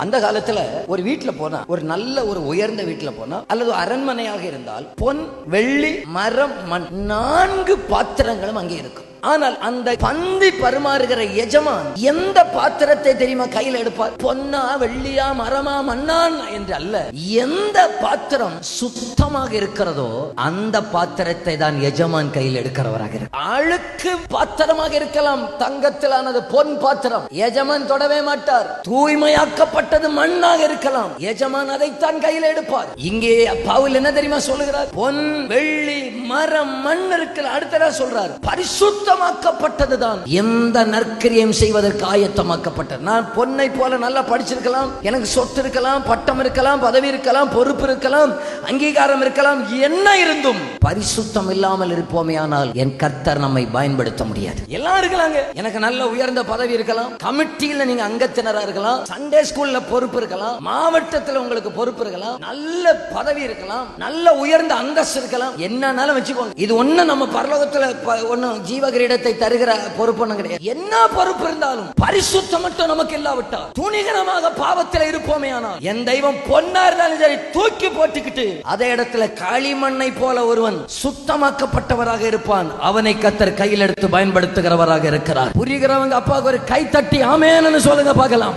அந்த காலத்துல ஒரு வீட்டுல போனா, ஒரு நல்ல ஒரு உயர்ந்த வீட்டுல போனா, அல்லது அரண்மனையாக இருந்தால் பொன், வெள்ளி, மரம், மண் 4 பாத்திரங்களும் அங்கே இருக்கும். ஆனால் அந்த பந்தி பரிமாறுகிற எஜமான் எந்த பாத்திரத்தை தெரியுமா கையில் எடுப்பார்? பொன்னா, வெள்ளியா, மரமா, மண்ணான் என்று அல்ல. எந்த பாத்திரம் சுத்தமாக இருக்கிறதோ அந்த பாத்திரத்தை தான் எஜமான் கையில் எடுக்கிறவராக இருக்கு. அழுக்கு பாத்திரமாக இருக்கலாம், தங்கத்திலானது பொன் பாத்திரம், எஜமான் தொடவே மாட்டார். தூய்மையாக்கப்பட்டது மண்ணாக இருக்கலாம், எஜமான் அதைத்தான் கையில் எடுப்பார். இங்கே பவுல் என்ன தெரியுமா சொல்லுகிறார்? பொன், வெள்ளி, மரம், மண் இருக்கிற அடுத்ததா சொல்றார், பரிசுத்தமாக்கப்பட்டதுதான் எந்த நற்கிரியம் செய்வதற்கு ஆயத்தமாக்கப்பட்டது. நான் பொன்னை போல நல்லா படிச்சிருக்கலாம், எனக்கு சொத்து இருக்கலாம், பட்டம் இருக்கலாம், பதவி இருக்கலாம், பொறுப்பு இருக்கலாம், அங்கீகாரம் இருக்கலாம், என்ன இருந்தும் பரிசுத்தம் இல்லாமல் இருப்போமே ஆனால் என் கர்த்தர் நம்மை பயன்படுத்த முடியாது. எல்லாம் இருக்கலாங்க, எனக்கு நல்ல உயர்ந்த பதவி இருக்கலாம், கமிட்டியில நீங்க அங்கத்தினரா இருக்கலாம், சண்டே ஸ்கூல்ல பொறுப்பு இருக்கலாம், மாவட்டத்தில் உங்களுக்கு பொறுப்பு இருக்கலாம், நல்ல பதவி இருக்கலாம், நல்ல உயர்ந்த அந்தஸ்து இருக்கலாம், என்னன்னாலும் வச்சுக்கோங்க. இது ஒண்ணு நம்ம பரலோகத்துல ஒன்னும் ஜீவகிரீடத்தை தருகிற பொறுப்பு கிடையாது. என்ன பொறுப்பு இருந்தாலும் பரிசுத்தம் மட்டும் நமக்கு இல்லாவிட்டா துணிகரமாக பாவத்தில் இருப்போமே ஆனால் என் தெய்வம் பொன்னா இருந்தாலும் சரி தூக்கி போட்டுக்கிட்டு அதே இடத்துல களிமண்ணை போல ஒருவன் சுத்தமாக்கப்பட்டவராக இருப்பான். அவனை கர்த்தர் கையில் எடுத்து பயன்படுத்துகிறவராக இருக்கிறார். புரிகிறவங்க அப்பாவுக்கு ஒரு கை தட்டி ஆமென்னு சொல்லுங்க பார்க்கலாம்.